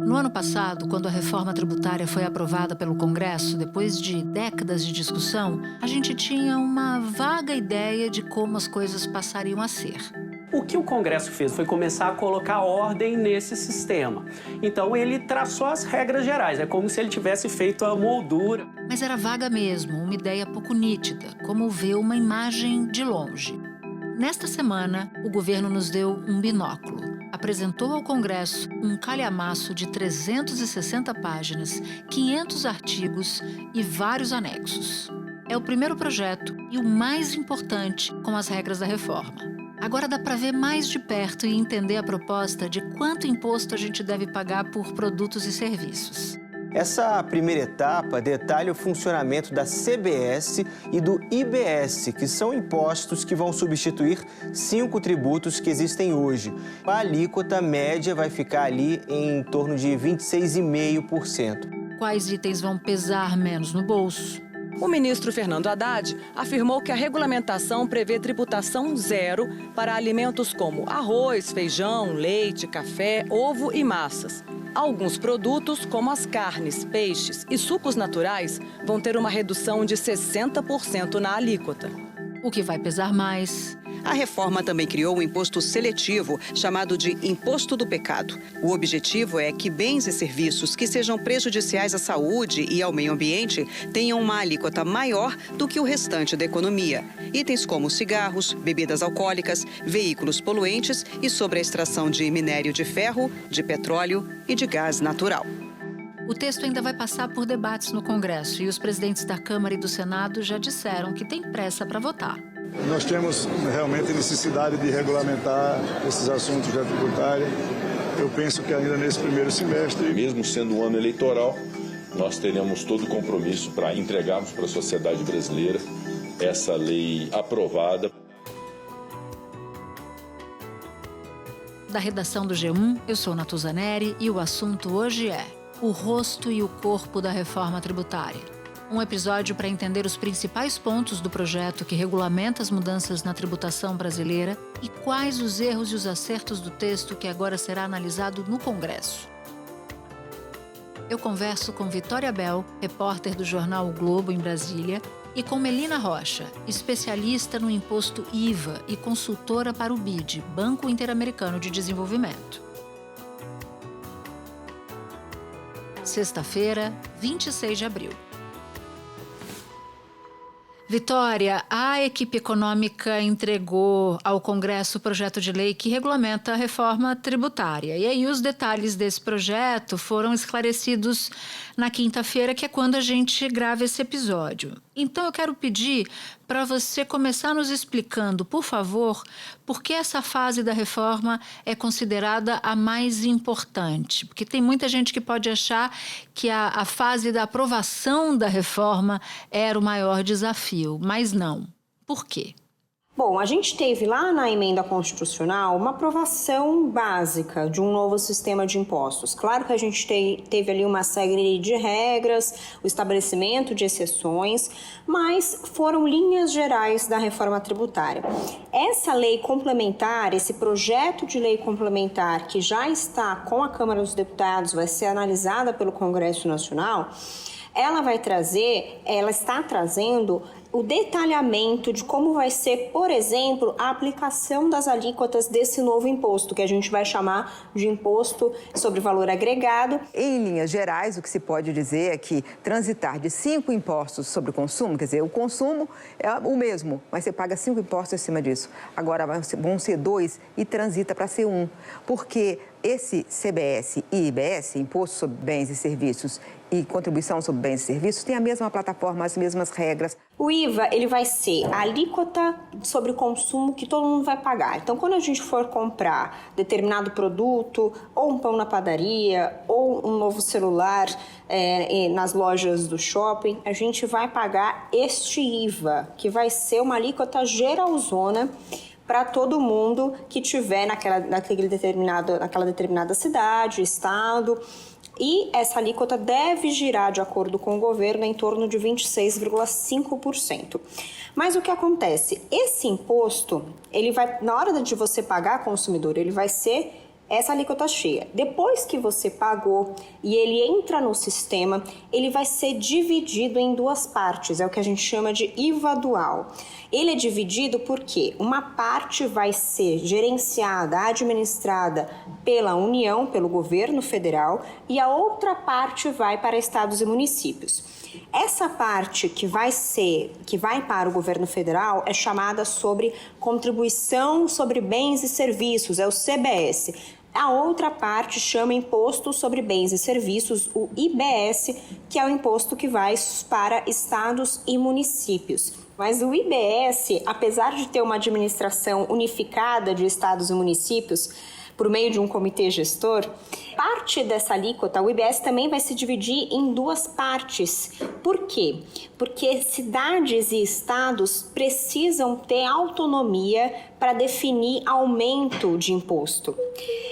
No ano passado, quando a reforma tributária foi aprovada pelo Congresso, depois de décadas de discussão, a gente tinha uma vaga ideia de como as coisas passariam a ser. O que o Congresso fez foi começar a colocar ordem nesse sistema. Então, ele traçou as regras gerais, é como se ele tivesse feito a moldura. Mas era vaga mesmo, uma ideia pouco nítida, como ver uma imagem de longe. Nesta semana, o governo nos deu um binóculo. Apresentou ao Congresso um calhamaço de 360 páginas, 500 artigos e vários anexos. É o primeiro projeto e o mais importante com as regras da reforma. Agora dá para ver mais de perto e entender a proposta de quanto imposto a gente deve pagar por produtos e serviços. Essa primeira etapa detalha o funcionamento da CBS e do IBS, que são impostos que vão substituir 5 tributos que existem hoje. A alíquota média vai ficar ali em torno de 26,5%. Quais itens vão pesar menos no bolso? O ministro Fernando Haddad afirmou que a regulamentação prevê tributação zero para alimentos como arroz, feijão, leite, café, ovo e massas. Alguns produtos, como as carnes, peixes e sucos naturais, vão ter uma redução de 60% na alíquota. O que vai pesar mais? A reforma também criou um imposto seletivo, chamado de Imposto do Pecado. O objetivo é que bens e serviços que sejam prejudiciais à saúde e ao meio ambiente tenham uma alíquota maior do que o restante da economia. Itens como cigarros, bebidas alcoólicas, veículos poluentes e sobre a extração de minério de ferro, de petróleo e de gás natural. O texto ainda vai passar por debates no Congresso e os presidentes da Câmara e do Senado já disseram que tem pressa para votar. Nós temos realmente necessidade de regulamentar esses assuntos da tributária. Eu penso que ainda nesse primeiro semestre... Mesmo sendo um ano eleitoral, nós teremos todo o compromisso para entregarmos para a sociedade brasileira essa lei aprovada. Da redação do G1, eu sou Natuza Neri e o assunto hoje é o rosto e o corpo da reforma tributária. Um episódio para entender os principais pontos do projeto que regulamenta as mudanças na tributação brasileira e quais os erros e os acertos do texto que agora será analisado no Congresso. Eu converso com Vitória Bel, repórter do jornal O Globo em Brasília, e com Melina Rocha, especialista no imposto IVA e consultora para o BID, Banco Interamericano de Desenvolvimento. Sexta-feira, 26 de abril. Vitória, a equipe econômica entregou ao Congresso o projeto de lei que regulamenta a reforma tributária. E aí os detalhes desse projeto foram esclarecidos na quinta-feira, que é quando a gente grava esse episódio. Então eu quero pedir para você começar nos explicando, por favor, por que essa fase da reforma é considerada a mais importante. Porque tem muita gente que pode achar que a fase da aprovação da reforma era o maior desafio, mas não. Por quê? Bom, a gente teve lá na emenda constitucional uma aprovação básica de um novo sistema de impostos. Claro que a gente teve ali uma série de regras, o estabelecimento de exceções, mas foram linhas gerais da reforma tributária. Essa lei complementar, esse projeto de lei complementar que já está com a Câmara dos Deputados, vai ser analisada pelo Congresso Nacional, ela está trazendo o detalhamento de como vai ser, por exemplo, a aplicação das alíquotas desse novo imposto, que a gente vai chamar de imposto sobre valor agregado. Em linhas gerais, o que se pode dizer é que transitar de 5 impostos sobre o consumo, quer dizer, o consumo é o mesmo, mas você paga 5 impostos acima disso. Agora vão ser 2 e transita para ser 1, porque esse CBS e IBS, Imposto sobre Bens e Serviços, e Contribuição sobre Bens e Serviços, tem a mesma plataforma, as mesmas regras. O IVA, ele vai ser a alíquota sobre o consumo que todo mundo vai pagar. Então, quando a gente for comprar determinado produto, ou um pão na padaria, ou um novo celular nas lojas do shopping, a gente vai pagar este IVA, que vai ser uma alíquota geralzona para todo mundo que tiver naquela determinada cidade, estado. E essa alíquota deve girar, de acordo com o governo, em torno de 26,5%. Mas o que acontece? Esse imposto, ele vai, na hora de você pagar, consumidor, ele vai ser essa alíquota cheia. Depois que você pagou e ele entra no sistema, ele vai ser dividido em duas partes, é o que a gente chama de IVA dual. Ele é dividido porque uma parte vai ser gerenciada, administrada pela União, pelo governo federal, e a outra parte vai para estados e municípios. Essa parte que vai para o governo federal é chamada sobre Contribuição sobre Bens e Serviços, é o CBS. A outra parte chama Imposto sobre Bens e Serviços, o IBS, que é o imposto que vai para estados e municípios. Mas o IBS, apesar de ter uma administração unificada de estados e municípios, por meio de um comitê gestor, parte dessa alíquota, o IBS também vai se dividir em duas partes. Por quê? Porque cidades e estados precisam ter autonomia para definir aumento de imposto.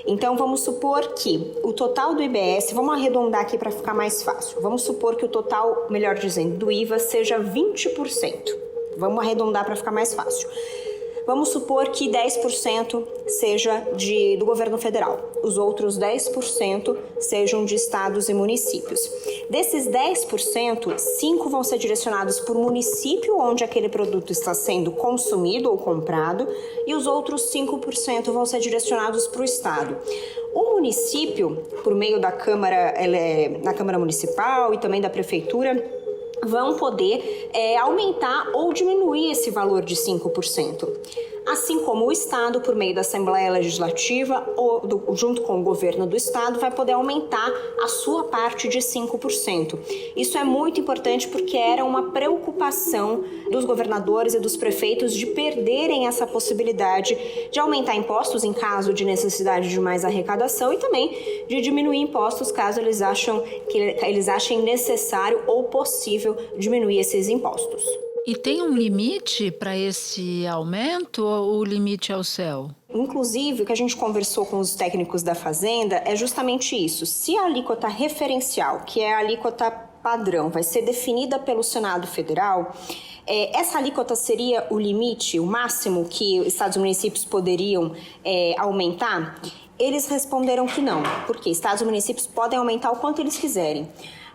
Então, vamos supor que o total do IBS, vamos arredondar aqui para ficar mais fácil, vamos supor que o total, melhor dizendo, do IVA seja 20%. Vamos arredondar para ficar mais fácil. Vamos supor que 10% seja do governo federal, os outros 10% sejam de estados e municípios. Desses 10%, 5% vão ser direcionados para o município onde aquele produto está sendo consumido ou comprado e os outros 5% vão ser direcionados para o estado. O município, por meio da Câmara, na Câmara Municipal e também da Prefeitura, vão poder aumentar ou diminuir esse valor de 5%. Assim como o Estado, por meio da Assembleia Legislativa, junto com o governo do Estado, vai poder aumentar a sua parte de 5%. Isso é muito importante porque era uma preocupação dos governadores e dos prefeitos de perderem essa possibilidade de aumentar impostos em caso de necessidade de mais arrecadação e também de diminuir impostos caso eles achem necessário ou possível diminuir esses impostos. E tem um limite para esse aumento ou o limite é o céu? Inclusive, o que a gente conversou com os técnicos da Fazenda é justamente isso. Se a alíquota referencial, que é a alíquota padrão, vai ser definida pelo Senado Federal, essa alíquota seria o limite, o máximo que estados e municípios poderiam aumentar? Eles responderam que não, porque estados e municípios podem aumentar o quanto eles quiserem.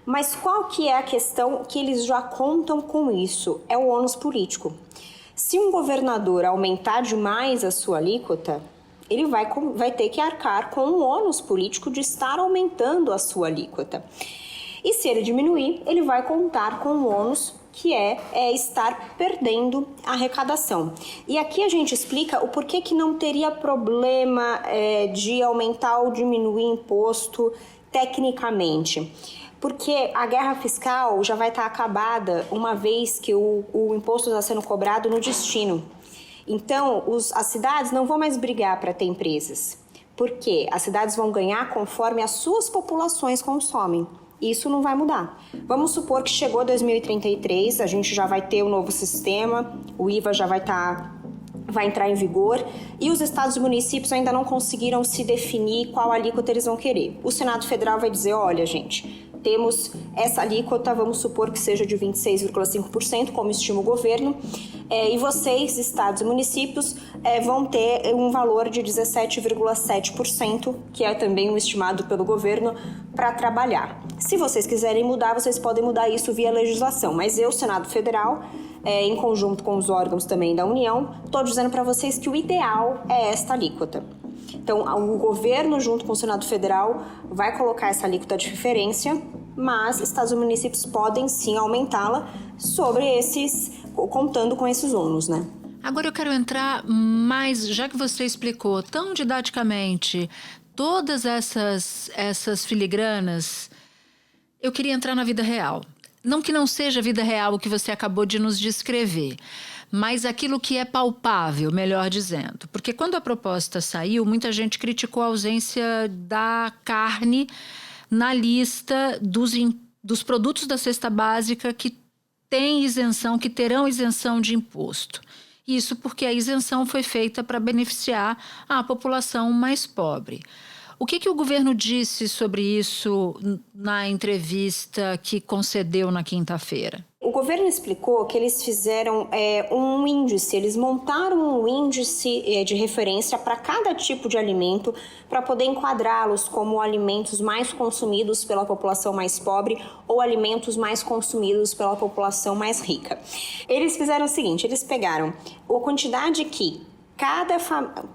Mas qual que é a questão que eles já contam com isso? É o ônus político. Se um governador aumentar demais a sua alíquota, ele vai ter que arcar com o ônus político de estar aumentando a sua alíquota. E se ele diminuir, ele vai contar com o ônus que é estar perdendo a arrecadação. E aqui a gente explica o porquê que não teria problema de aumentar ou diminuir imposto tecnicamente. Porque a guerra fiscal já vai estar acabada uma vez que o imposto está sendo cobrado no destino. Então, as cidades não vão mais brigar para ter empresas, porque as cidades vão ganhar conforme as suas populações consomem. Isso não vai mudar. Vamos supor que chegou 2033, a gente já vai ter um novo sistema, o IVA já vai entrar em vigor e os estados e municípios ainda não conseguiram se definir qual alíquota eles vão querer. O Senado Federal vai dizer, olha, gente, temos essa alíquota, vamos supor que seja de 26,5%, como estima o governo, e vocês, estados e municípios, vão ter um valor de 17,7%, que é também um estimado pelo governo, para trabalhar. Se vocês quiserem mudar, vocês podem mudar isso via legislação, mas eu, Senado Federal, em conjunto com os órgãos também da União, estou dizendo para vocês que o ideal é esta alíquota. Então, o governo, junto com o Senado Federal, vai colocar essa alíquota de referência, mas estados e municípios podem sim aumentá-la contando com esses ônus, né? Agora eu quero entrar mais, já que você explicou tão didaticamente todas essas filigranas, eu queria entrar na vida real. Não que não seja a vida real o que você acabou de nos descrever, mas aquilo que é palpável, melhor dizendo. Porque quando a proposta saiu, muita gente criticou a ausência da carne na lista dos produtos da cesta básica que têm isenção, que terão isenção de imposto. Isso porque a isenção foi feita para beneficiar a população mais pobre. O que o governo disse sobre isso na entrevista que concedeu na quinta-feira? O governo explicou que eles fizeram um índice, eles montaram um índice de referência para cada tipo de alimento para poder enquadrá-los como alimentos mais consumidos pela população mais pobre ou alimentos mais consumidos pela população mais rica. Eles fizeram o seguinte, eles pegaram a quantidade que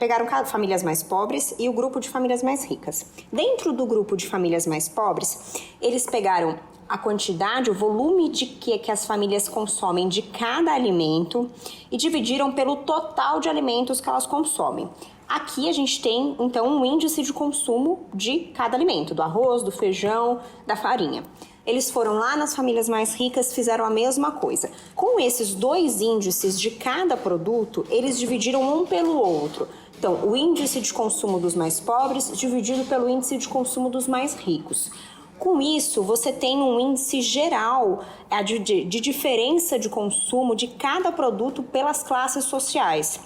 pegaram famílias mais pobres e o grupo de famílias mais ricas. Dentro do grupo de famílias mais pobres, eles pegaram a quantidade, o volume de que as famílias consomem de cada alimento e dividiram pelo total de alimentos que elas consomem. Aqui a gente tem, então, um índice de consumo de cada alimento, do arroz, do feijão, da farinha. Eles foram lá nas famílias mais ricas, fizeram a mesma coisa. Com esses dois índices de cada produto, eles dividiram um pelo outro. Então, o índice de consumo dos mais pobres dividido pelo índice de consumo dos mais ricos. Com isso, você tem um índice geral de diferença de consumo de cada produto pelas classes sociais.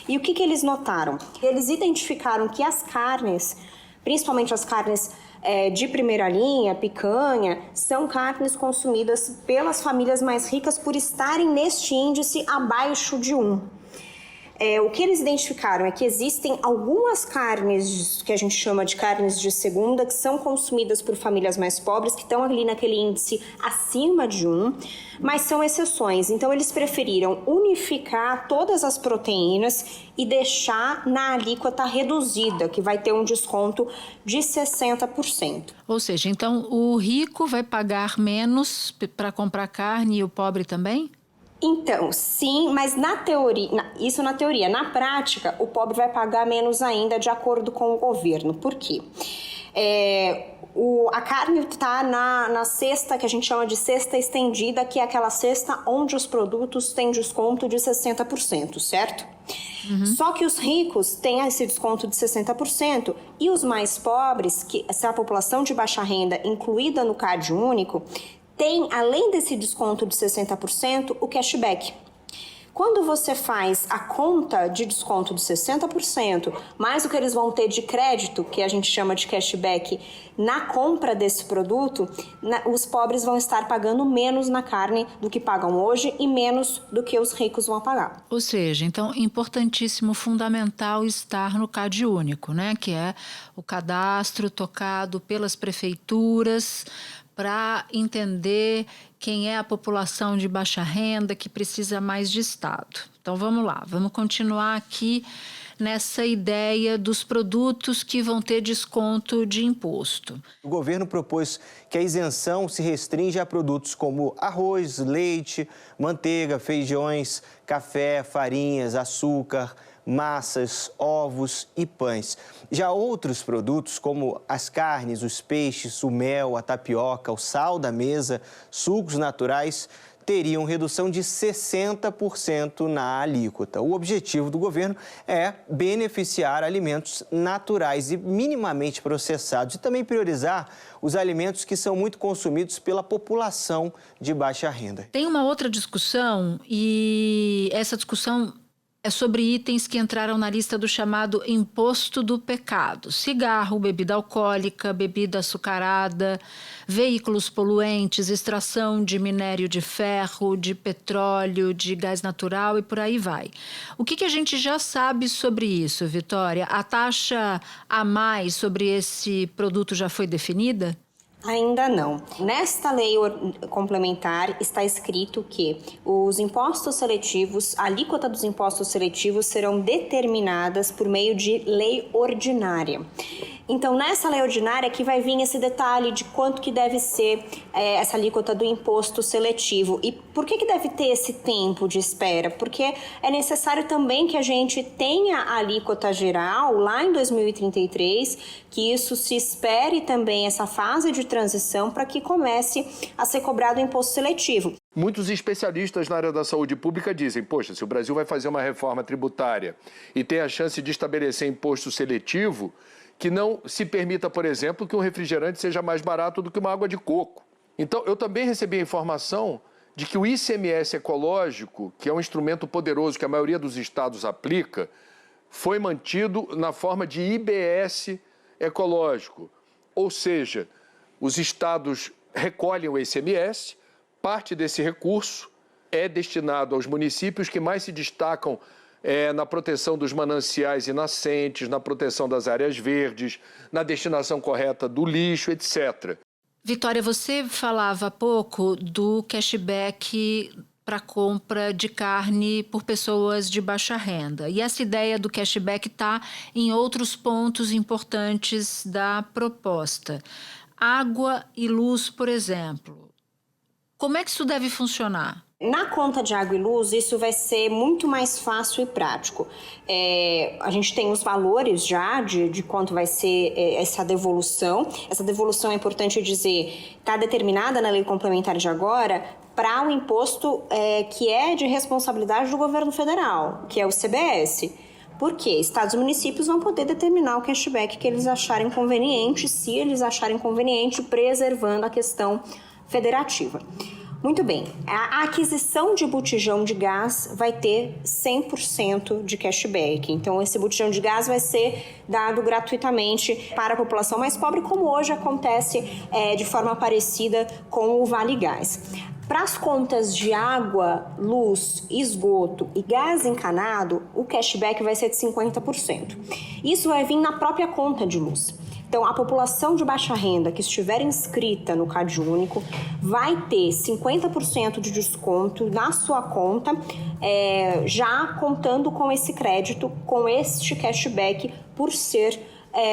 E o que eles notaram? Eles identificaram que as carnes, principalmente as carnes de primeira linha, picanha, são carnes consumidas pelas famílias mais ricas por estarem neste índice abaixo de 1. O que eles identificaram é que existem algumas carnes que a gente chama de carnes de segunda que são consumidas por famílias mais pobres, que estão ali naquele índice acima de 1, mas são exceções. Então eles preferiram unificar todas as proteínas e deixar na alíquota reduzida, que vai ter um desconto de 60%. Ou seja, então o rico vai pagar menos para comprar carne e o pobre também? Então, sim, mas na teoria, isso na teoria. Na prática, o pobre vai pagar menos ainda de acordo com o governo. Por quê? A carne está na cesta que a gente chama de cesta estendida, que é aquela cesta onde os produtos têm desconto de 60%, certo? Uhum. Só que os ricos têm esse desconto de 60% e os mais pobres, que essa é a população de baixa renda incluída no CAD único, tem, além desse desconto de 60%, o cashback. Quando você faz a conta de desconto de 60%, mais o que eles vão ter de crédito, que a gente chama de cashback, na compra desse produto, os pobres vão estar pagando menos na carne do que pagam hoje e menos do que os ricos vão pagar. Ou seja, então, importantíssimo, fundamental estar no CAD único, né? Que é o cadastro tocado pelas prefeituras, para entender quem é a população de baixa renda que precisa mais de Estado. Então vamos lá, vamos continuar aqui nessa ideia dos produtos que vão ter desconto de imposto. O governo propôs que a isenção se restringe a produtos como arroz, leite, manteiga, feijões, café, farinhas, açúcar, massas, ovos e pães. Já outros produtos, como as carnes, os peixes, o mel, a tapioca, o sal da mesa, sucos naturais, teriam redução de 60% na alíquota. O objetivo do governo é beneficiar alimentos naturais e minimamente processados e também priorizar os alimentos que são muito consumidos pela população de baixa renda. Tem uma outra discussão e essa discussão é sobre itens que entraram na lista do chamado imposto do pecado. Cigarro, bebida alcoólica, bebida açucarada, veículos poluentes, extração de minério de ferro, de petróleo, de gás natural e por aí vai. O que a gente já sabe sobre isso, Vitória? A taxa a mais sobre esse produto já foi definida? Ainda não. Nesta lei complementar está escrito que os impostos seletivos, a alíquota dos impostos seletivos serão determinadas por meio de lei ordinária. Então, nessa lei ordinária que vai vir esse detalhe de quanto que deve ser essa alíquota do imposto seletivo. E por que deve ter esse tempo de espera? Porque é necessário também que a gente tenha a alíquota geral lá em 2033, que isso se espere também essa fase de transição para que comece a ser cobrado o imposto seletivo. Muitos especialistas na área da saúde pública dizem, poxa, se o Brasil vai fazer uma reforma tributária e tem a chance de estabelecer imposto seletivo, que não se permita, por exemplo, que um refrigerante seja mais barato do que uma água de coco. Então, eu também recebi a informação de que o ICMS ecológico, que é um instrumento poderoso que a maioria dos estados aplica, foi mantido na forma de IBS ecológico. Ou seja, os estados recolhem o ICMS, Parte desse recurso é destinado aos municípios que mais se destacam na proteção dos mananciais e nascentes, na proteção das áreas verdes, na destinação correta do lixo, etc. Vitória, você falava há pouco do cashback para compra de carne por pessoas de baixa renda. E essa ideia do cashback está em outros pontos importantes da proposta. Água e luz, por exemplo. Como é que isso deve funcionar? Na conta de água e luz, isso vai ser muito mais fácil e prático. A gente tem os valores já de quanto vai ser essa devolução. Essa devolução, é importante dizer, está determinada na lei complementar de agora para o imposto que é de responsabilidade do governo federal, que é o CBS. Por quê? Estados e municípios vão poder determinar o cashback que eles acharem conveniente, se eles acharem conveniente, preservando a questão federativa. Muito bem, a aquisição de botijão de gás vai ter 100% de cashback. Então, esse botijão de gás vai ser dado gratuitamente para a população mais pobre, como hoje acontece de forma parecida com o Vale Gás. Para as contas de água, luz, esgoto e gás encanado, o cashback vai ser de 50%. Isso vai vir na própria conta de luz. Então, a população de baixa renda que estiver inscrita no CadÚnico vai ter 50% de desconto na sua conta, já contando com esse crédito, com este cashback, por ser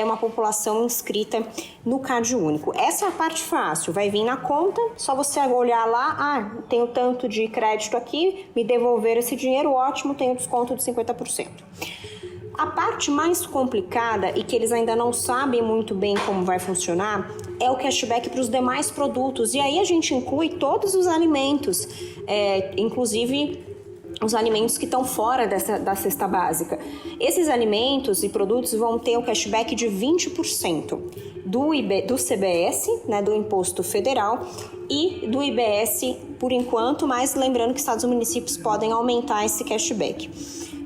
uma população inscrita no CadÚnico. Essa é a parte fácil, vai vir na conta, só você olhar lá, tenho tanto de crédito aqui, me devolver esse dinheiro, ótimo, tenho desconto de 50%. A parte mais complicada e que eles ainda não sabem muito bem como vai funcionar é o cashback para os demais produtos. E aí a gente inclui todos os alimentos, inclusive os alimentos que estão fora da cesta básica. Esses alimentos e produtos vão ter o cashback de 20% do CBS, né, do Imposto Federal, e do IBS por enquanto, mas lembrando que estados e municípios podem aumentar esse cashback.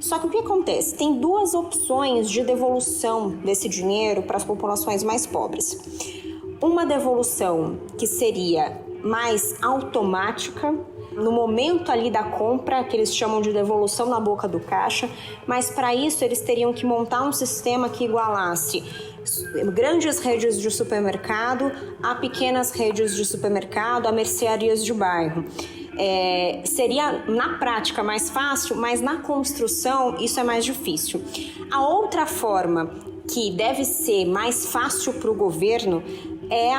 Só que o que acontece? Tem duas opções de devolução desse dinheiro para as populações mais pobres. Uma devolução que seria mais automática, no momento ali da compra, que eles chamam de devolução na boca do caixa, mas para isso eles teriam que montar um sistema que igualasse grandes redes de supermercado a pequenas redes de supermercado, a mercearias de bairro. Seria na prática mais fácil, mas na construção isso é mais difícil. A outra forma que deve ser mais fácil para o governo é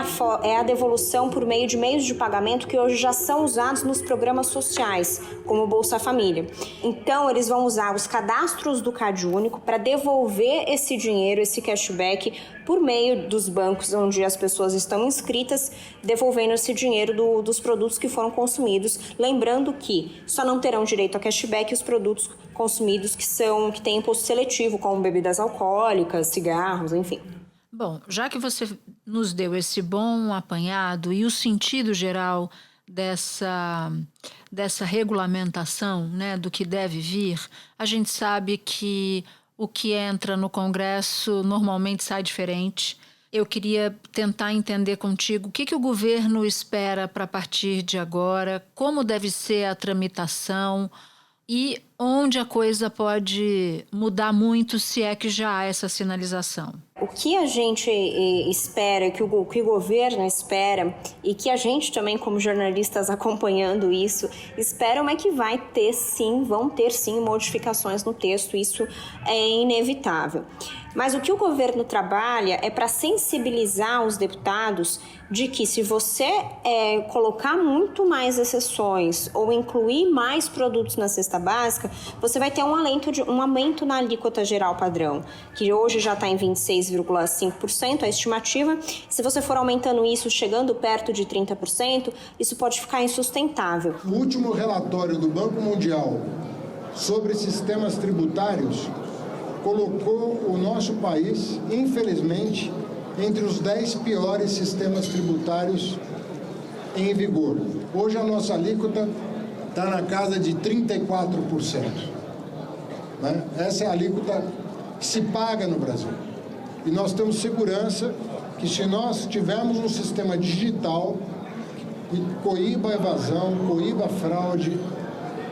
a devolução por meio de meios de pagamento que hoje já são usados nos programas sociais, como o Bolsa Família. Então, eles vão usar os cadastros do CadÚnico para devolver esse dinheiro, esse cashback, por meio dos bancos onde as pessoas estão inscritas, devolvendo esse dinheiro dos produtos que foram consumidos. Lembrando que só não terão direito a cashback os produtos consumidos que têm imposto seletivo, como bebidas alcoólicas, cigarros, enfim. Bom, já que você nos deu esse bom apanhado e o sentido geral dessa regulamentação, né, do que deve vir, a gente sabe que o que entra no Congresso normalmente sai diferente. Eu queria tentar entender contigo o que o governo espera para a partir de agora, como deve ser a tramitação e onde a coisa pode mudar muito, se é que já há essa sinalização. O que a gente espera, que o governo espera e que a gente também, como jornalistas acompanhando isso, esperam é que vão ter sim modificações no texto, isso é inevitável. Mas o que o governo trabalha é para sensibilizar os deputados de que se você colocar muito mais exceções ou incluir mais produtos na cesta básica, você vai ter um aumento na alíquota geral padrão, que hoje já está em 26,5% a estimativa. Se você for aumentando isso, chegando perto de 30%, isso pode ficar insustentável. O último relatório do Banco Mundial sobre sistemas tributários colocou o nosso país, infelizmente, entre os 10 piores sistemas tributários em vigor. Hoje a nossa alíquota está na casa de 34%. Né? Essa é a alíquota que se paga no Brasil. E nós temos segurança que se nós tivermos um sistema digital e coíba a evasão, coíba a fraude,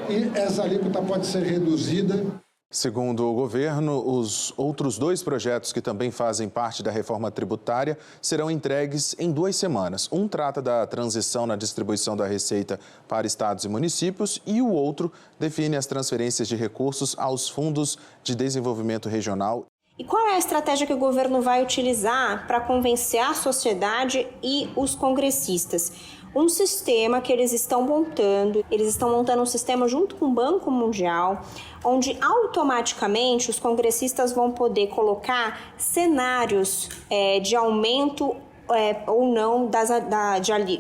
e essa alíquota pode ser reduzida. Segundo o governo, os outros 2 projetos que também fazem parte da reforma tributária serão entregues em 2 semanas. Um trata da transição na distribuição da receita para estados e municípios e o outro define as transferências de recursos aos fundos de desenvolvimento regional. E qual é a estratégia que o governo vai utilizar para convencer a sociedade e os congressistas? Um sistema que eles estão montando um sistema junto com o Banco Mundial, onde automaticamente os congressistas vão poder colocar cenários de aumento ou não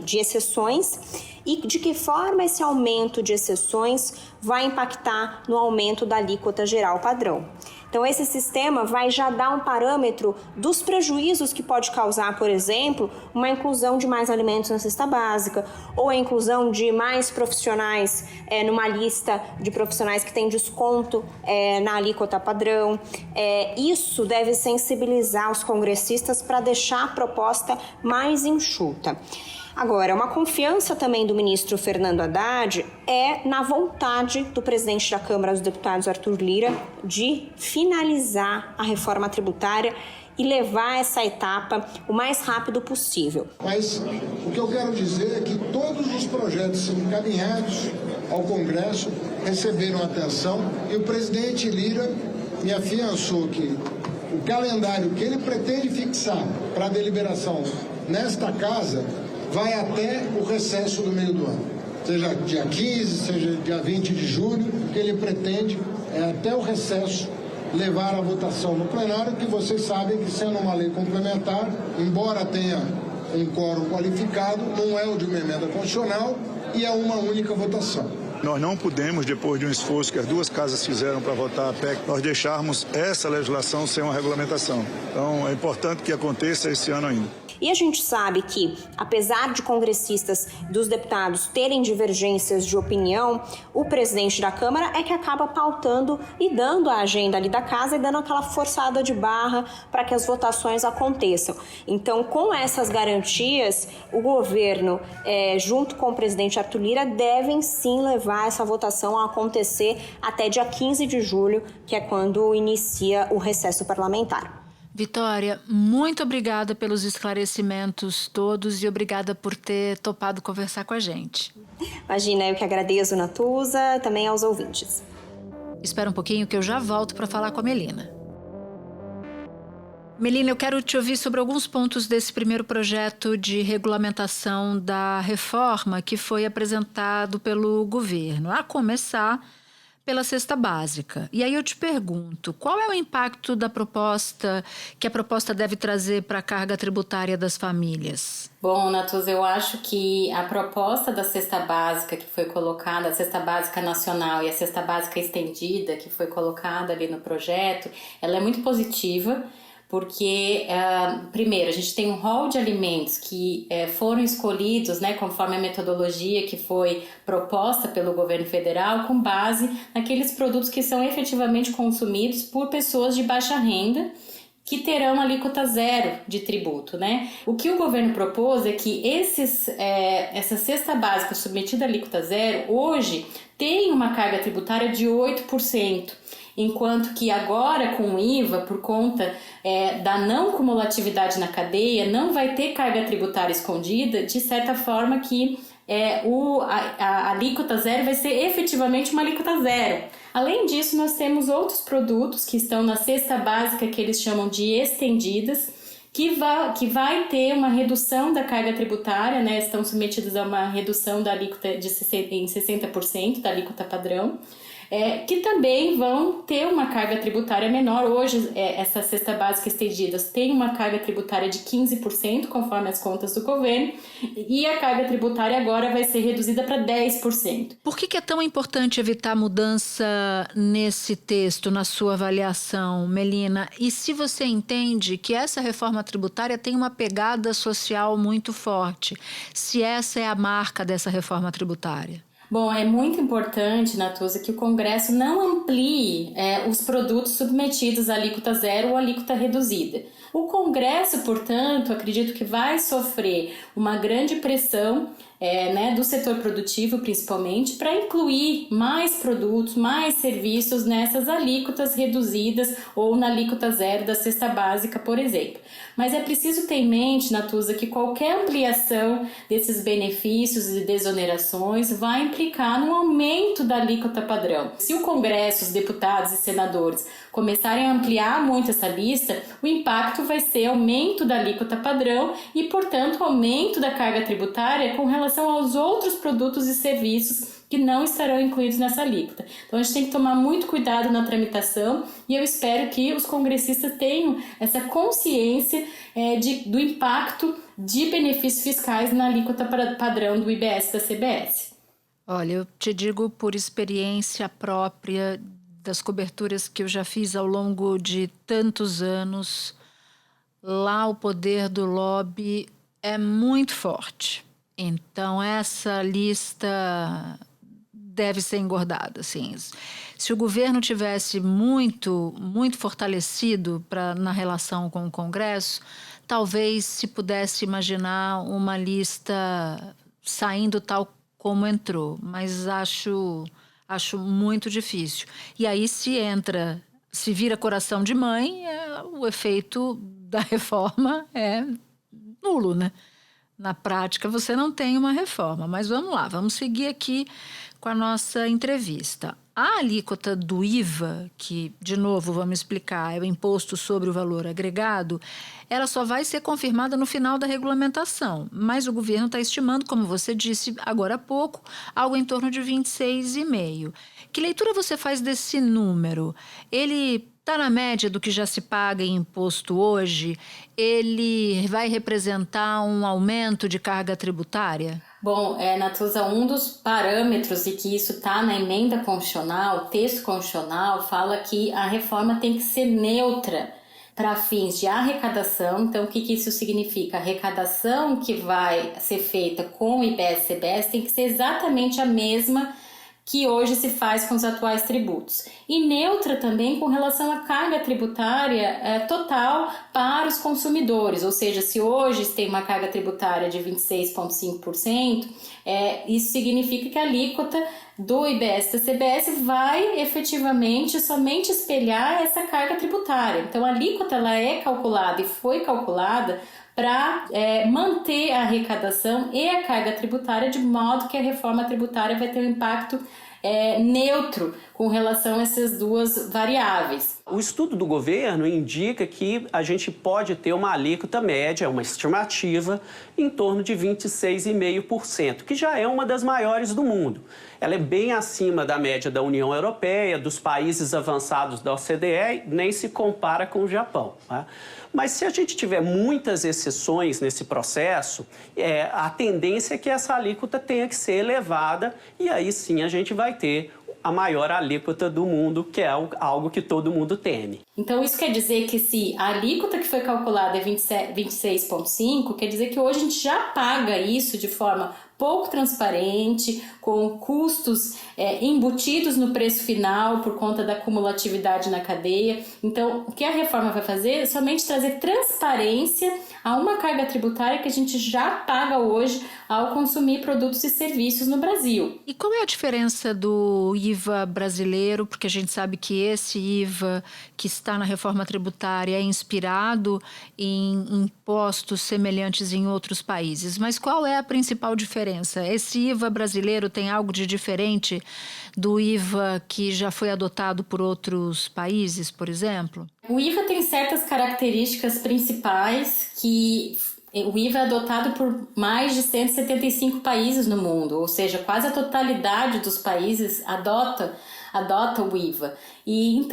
de exceções e de que forma esse aumento de exceções vai impactar no aumento da alíquota geral padrão. Então, esse sistema vai já dar um parâmetro dos prejuízos que pode causar, por exemplo, uma inclusão de mais alimentos na cesta básica ou a inclusão de mais profissionais numa lista de profissionais que tem desconto na alíquota padrão. Isso deve sensibilizar os congressistas para deixar a proposta mais enxuta. Agora, uma confiança também do ministro Fernando Haddad é na vontade do presidente da Câmara dos Deputados, Arthur Lira, de finalizar a reforma tributária e levar essa etapa o mais rápido possível. Mas o que eu quero dizer é que todos os projetos encaminhados ao Congresso receberam atenção e o presidente Lira me afiançou que o calendário que ele pretende fixar para a deliberação nesta casa vai até o recesso do meio do ano. Seja dia 15, seja dia 20 de julho, o que ele pretende é até o recesso levar a votação no plenário, que vocês sabem que sendo uma lei complementar, embora tenha um quórum qualificado, não é o de uma emenda constitucional e é uma única votação. Nós não podemos, depois de um esforço que as 2 casas fizeram para votar a PEC, nós deixarmos essa legislação sem uma regulamentação. Então, é importante que aconteça esse ano ainda. E a gente sabe que, apesar de congressistas dos deputados terem divergências de opinião, o presidente da Câmara é que acaba pautando e dando a agenda ali da casa e dando aquela forçada de barra para que as votações aconteçam. Então, com essas garantias, o governo, junto com o presidente Arthur Lira, devem sim levar essa votação a acontecer até dia 15 de julho, que é quando inicia o recesso parlamentar. Vitória, muito obrigada pelos esclarecimentos todos e obrigada por ter topado conversar com a gente. Imagina, eu que agradeço, Natuza, também aos ouvintes. Espera um pouquinho que eu já volto para falar com a Melina. Melina, eu quero te ouvir sobre alguns pontos desse primeiro projeto de regulamentação da reforma que foi apresentado pelo governo, a começar pela cesta básica. E aí eu te pergunto, qual é o impacto da proposta, que a proposta deve trazer para a carga tributária das famílias? Bom, Natuza, eu acho que a proposta da cesta básica que foi colocada, a cesta básica nacional e a cesta básica estendida que foi colocada ali no projeto, ela é muito positiva, porque, primeiro, a gente tem um rol de alimentos que foram escolhidos, né, conforme a metodologia que foi proposta pelo governo federal, com base naqueles produtos que são efetivamente consumidos por pessoas de baixa renda, que terão alíquota zero de tributo, né? O que o governo propôs é que essa cesta básica submetida à alíquota zero, hoje, tem uma carga tributária de 8%. Enquanto que agora com o IVA, por conta da não cumulatividade na cadeia, não vai ter carga tributária escondida, de certa forma que a alíquota zero vai ser efetivamente uma alíquota zero. Além disso, nós temos outros produtos que estão na cesta básica, que eles chamam de estendidas, que vai ter uma redução da carga tributária, né? Estão submetidos a uma redução da alíquota em 60% da alíquota padrão. Que também vão ter uma carga tributária menor. Hoje, essa cesta básica estendida tem uma carga tributária de 15%, conforme as contas do governo, e a carga tributária agora vai ser reduzida para 10%. Por que é tão importante evitar mudança nesse texto, na sua avaliação, Melina? E se você entende que essa reforma tributária tem uma pegada social muito forte, se essa é a marca dessa reforma tributária? Bom, é muito importante, Natuza, que o Congresso não amplie os produtos submetidos à alíquota zero ou alíquota reduzida. O Congresso, portanto, acredito que vai sofrer uma grande pressão do setor produtivo, principalmente, para incluir mais produtos, mais serviços nessas alíquotas reduzidas ou na alíquota zero da cesta básica, por exemplo. Mas é preciso ter em mente, Natuza, que qualquer ampliação desses benefícios e desonerações vai implicar no aumento da alíquota padrão. Se o Congresso, os deputados e senadores começarem a ampliar muito essa lista, o impacto vai ser aumento da alíquota padrão e, portanto, aumento da carga tributária com relação aos outros produtos e serviços que não estarão incluídos nessa alíquota. Então, a gente tem que tomar muito cuidado na tramitação e eu espero que os congressistas tenham essa consciência do impacto de benefícios fiscais na alíquota padrão do IBS da CBS. Olha, eu te digo por experiência própria das coberturas que eu já fiz ao longo de tantos anos, lá o poder do lobby é muito forte. Então, essa lista deve ser engordada, assim. Se o governo tivesse muito fortalecido na relação com o Congresso, talvez se pudesse imaginar uma lista saindo tal como entrou, mas acho muito difícil. E aí se vira coração de mãe, o efeito da reforma é nulo, né? Na prática, você não tem uma reforma. Mas vamos lá, vamos seguir aqui com a nossa entrevista. A alíquota do IVA, que, de novo, vamos explicar, é o imposto sobre o valor agregado, ela só vai ser confirmada no final da regulamentação. Mas o governo está estimando, como você disse agora há pouco, algo em torno de 26,5%. Que leitura você faz desse número? Ele está na média do que já se paga em imposto hoje? Ele vai representar um aumento de carga tributária? Bom, Natuza, um dos parâmetros e que isso está na emenda constitucional, o texto constitucional fala que a reforma tem que ser neutra para fins de arrecadação. Então, o que isso significa? A arrecadação que vai ser feita com o IBS-CBS tem que ser exatamente a mesma que hoje se faz com os atuais tributos. E neutra também com relação à carga tributária total para os consumidores, ou seja, se hoje tem uma carga tributária de 26,5%, isso significa que a alíquota do IBS da CBS vai efetivamente somente espelhar essa carga tributária. Então, a alíquota ela é calculada e foi calculada para manter a arrecadação e a carga tributária, de modo que a reforma tributária vai ter um impacto neutro com relação a essas duas variáveis. O estudo do governo indica que a gente pode ter uma alíquota média, uma estimativa, em torno de 26,5%, que já é uma das maiores do mundo. Ela é bem acima da média da União Europeia, dos países avançados da OCDE, nem se compara com o Japão, tá? Mas se a gente tiver muitas exceções nesse processo, a tendência é que essa alíquota tenha que ser elevada e aí sim a gente vai ter a maior alíquota do mundo, que é algo que todo mundo teme. Então, isso quer dizer que se a alíquota que foi calculada é 26,5%, quer dizer que hoje a gente já paga isso de forma pouco transparente, com custos embutidos no preço final por conta da cumulatividade na cadeia. Então, o que a reforma vai fazer é somente trazer transparência a uma carga tributária que a gente já paga hoje ao consumir produtos e serviços no Brasil. E qual é a diferença do IVA brasileiro? Porque a gente sabe que esse IVA que está na reforma tributária é inspirado em impostos semelhantes em outros países. Mas qual é a principal diferença? Esse IVA brasileiro tem algo de diferente do IVA que já foi adotado por outros países, por exemplo? O IVA tem certas características principais que o IVA é adotado por mais de 175 países no mundo, ou seja, quase a totalidade dos países adota o IVA. E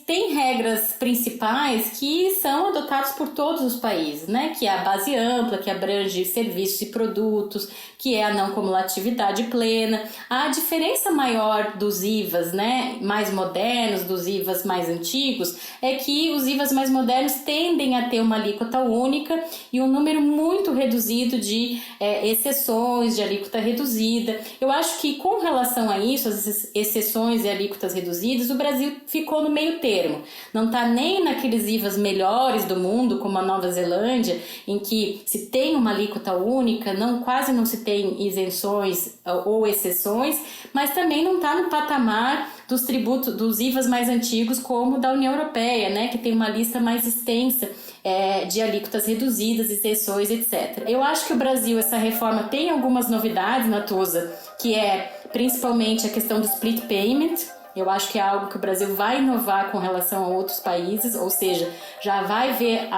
tem regras principais que são adotadas por todos os países, né? Que é a base ampla, que abrange serviços e produtos, que é a não cumulatividade plena. A diferença maior dos IVAs, né, mais modernos, dos IVAs mais antigos, é que os IVAs mais modernos tendem a ter uma alíquota única e um número muito reduzido de exceções de alíquota reduzida. Eu acho que com relação a isso, as exceções e alíquotas reduzidas, o Brasil ficou no meio termo. Não está nem naqueles IVAs melhores do mundo, como a Nova Zelândia, em que se tem uma alíquota única, quase não se tem isenções ou exceções, mas também não está no patamar dos tributos, dos IVAs mais antigos, como da União Europeia, né, que tem uma lista mais extensa de alíquotas reduzidas, isenções, etc. Eu acho que o Brasil, essa reforma tem algumas novidades, Natuza, que é principalmente a questão do split payment. Eu acho que é algo que o Brasil vai inovar com relação a outros países, ou seja, já vai ver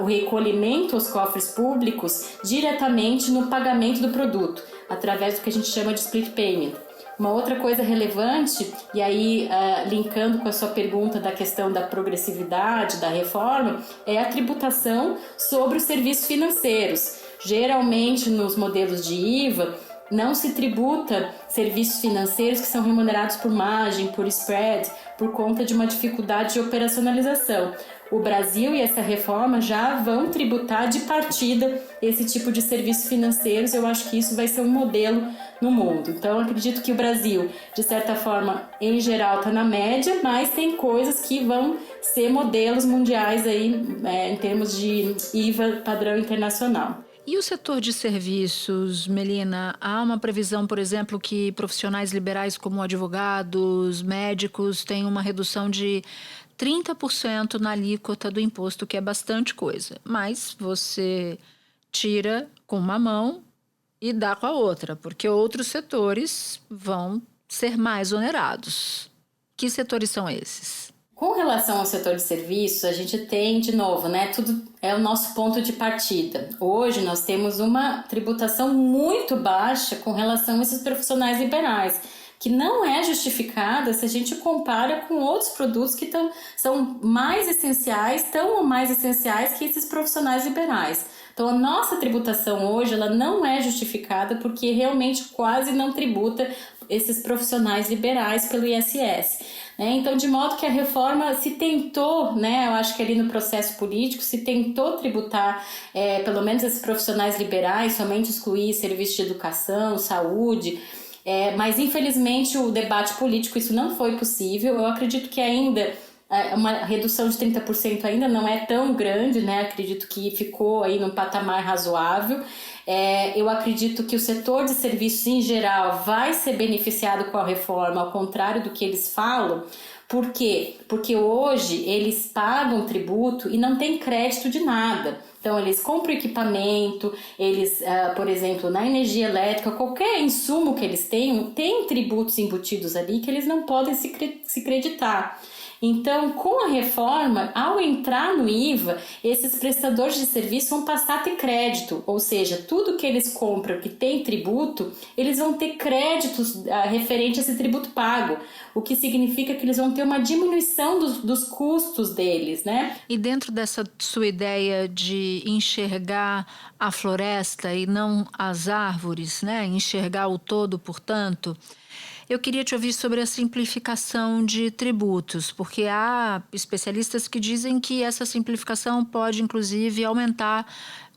o recolhimento aos cofres públicos diretamente no pagamento do produto, através do que a gente chama de split payment. Uma outra coisa relevante, e aí linkando com a sua pergunta da questão da progressividade, da reforma, é a tributação sobre os serviços financeiros. Geralmente, nos modelos de IVA, não se tributa serviços financeiros que são remunerados por margem, por spread, por conta de uma dificuldade de operacionalização. O Brasil e essa reforma já vão tributar de partida esse tipo de serviços financeiros. Eu acho que isso vai ser um modelo no mundo. Então, eu acredito que o Brasil, de certa forma, em geral, está na média, mas tem coisas que vão ser modelos mundiais aí, em termos de IVA padrão internacional. E o setor de serviços, Melina? Há uma previsão, por exemplo, que profissionais liberais como advogados, médicos tenham uma redução de 30% na alíquota do imposto, que é bastante coisa. Mas você tira com uma mão e dá com a outra, porque outros setores vão ser mais onerados. Que setores são esses? Com relação ao setor de serviços, a gente tem, de novo, né, tudo é o nosso ponto de partida. Hoje nós temos uma tributação muito baixa com relação a esses profissionais liberais, que não é justificada se a gente compara com outros produtos que são mais essenciais, tão ou mais essenciais que esses profissionais liberais. Então, a nossa tributação hoje ela não é justificada porque realmente quase não tributa esses profissionais liberais pelo ISS. Então, de modo que a reforma se tentou, eu acho que ali no processo político, se tentou tributar pelo menos esses profissionais liberais, somente excluir serviços de educação, saúde, mas infelizmente o debate político isso não foi possível. Eu acredito que ainda uma redução de 30% ainda não é tão grande, acredito que ficou aí num patamar razoável. Eu acredito que o setor de serviços em geral vai ser beneficiado com a reforma, ao contrário do que eles falam. Por quê? Porque hoje eles pagam tributo e não tem crédito de nada. Então, eles compram equipamento, eles, por exemplo, na energia elétrica, qualquer insumo que eles tenham, tem tributos embutidos ali que eles não podem se creditar. Então, com a reforma, ao entrar no IVA, esses prestadores de serviço vão passar a ter crédito, ou seja, tudo que eles compram que tem tributo, eles vão ter créditos referente a esse tributo pago, o que significa que eles vão ter uma diminuição dos custos deles, E dentro dessa sua ideia de enxergar a floresta e não as árvores, enxergar o todo, portanto, eu queria te ouvir sobre a simplificação de tributos, porque há especialistas que dizem que essa simplificação pode, inclusive, aumentar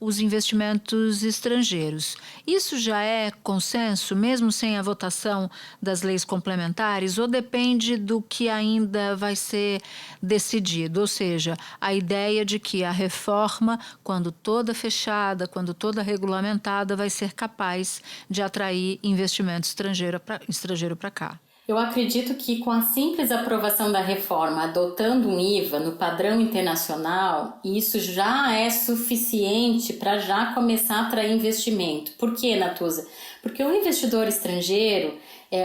os investimentos estrangeiros. Isso já é consenso, mesmo sem a votação das leis complementares, ou depende do que ainda vai ser decidido? Ou seja, a ideia de que a reforma, quando toda fechada, quando toda regulamentada, vai ser capaz de atrair investimento estrangeiro para cá. Eu acredito que com a simples aprovação da reforma, adotando um IVA no padrão internacional, isso já é suficiente para já começar a atrair investimento. Por quê, Natuza? Porque o investidor estrangeiro,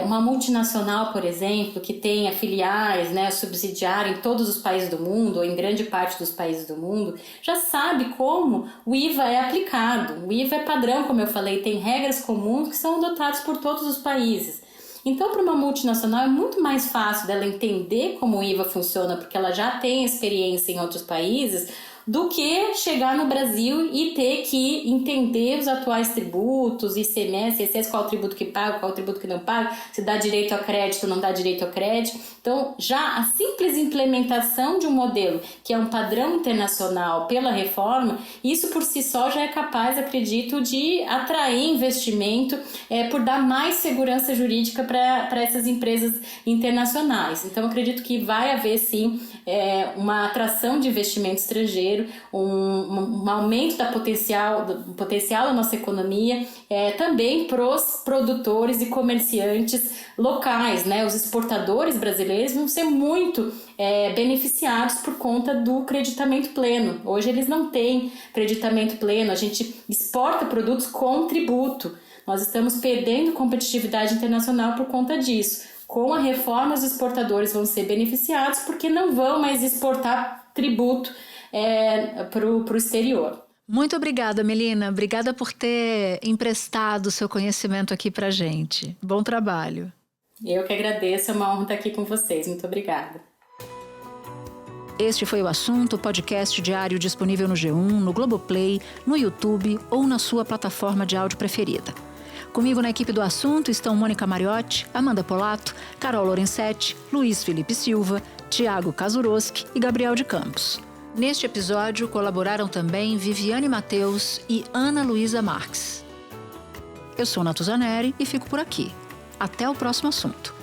uma multinacional, por exemplo, que tenha filiais, subsidiária em todos os países do mundo, ou em grande parte dos países do mundo, já sabe como o IVA é aplicado. O IVA é padrão, como eu falei, tem regras comuns que são adotadas por todos os países. Então, para uma multinacional é muito mais fácil dela entender como o IVA funciona, porque ela já tem experiência em outros países, do que chegar no Brasil e ter que entender os atuais tributos, ICMS, ICS, qual o tributo que paga, qual o tributo que não paga, se dá direito a crédito ou não dá direito a crédito. Então, já a simples implementação de um modelo que é um padrão internacional pela reforma, isso por si só já é capaz, acredito, de atrair investimento por dar mais segurança jurídica para essas empresas internacionais. Então, acredito que vai haver, sim, uma atração de investimento estrangeiro, um aumento do potencial da nossa economia, também para os produtores e comerciantes locais, né? Os exportadores brasileiros vão ser muito beneficiados por conta do creditamento pleno. Hoje eles não têm creditamento pleno, a gente exporta produtos com tributo. Nós estamos perdendo competitividade internacional por conta disso. Com a reforma, os exportadores vão ser beneficiados porque não vão mais exportar tributo para o exterior. Muito obrigada, Melina. Obrigada por ter emprestado o seu conhecimento aqui para a gente. Bom trabalho. Eu que agradeço, é uma honra estar aqui com vocês. Muito obrigada. Este foi o Assunto, podcast diário disponível no G1, no Globoplay, no YouTube ou na sua plataforma de áudio preferida. Comigo na equipe do Assunto estão Mônica Mariotti, Amanda Polato, Carol Lorenzetti, Luiz Felipe Silva, Tiago Kazuroski e Gabriel de Campos. Neste episódio colaboraram também Viviane Mateus e Ana Luísa Marques. Eu sou Natuzaneri e fico por aqui. Até o próximo assunto.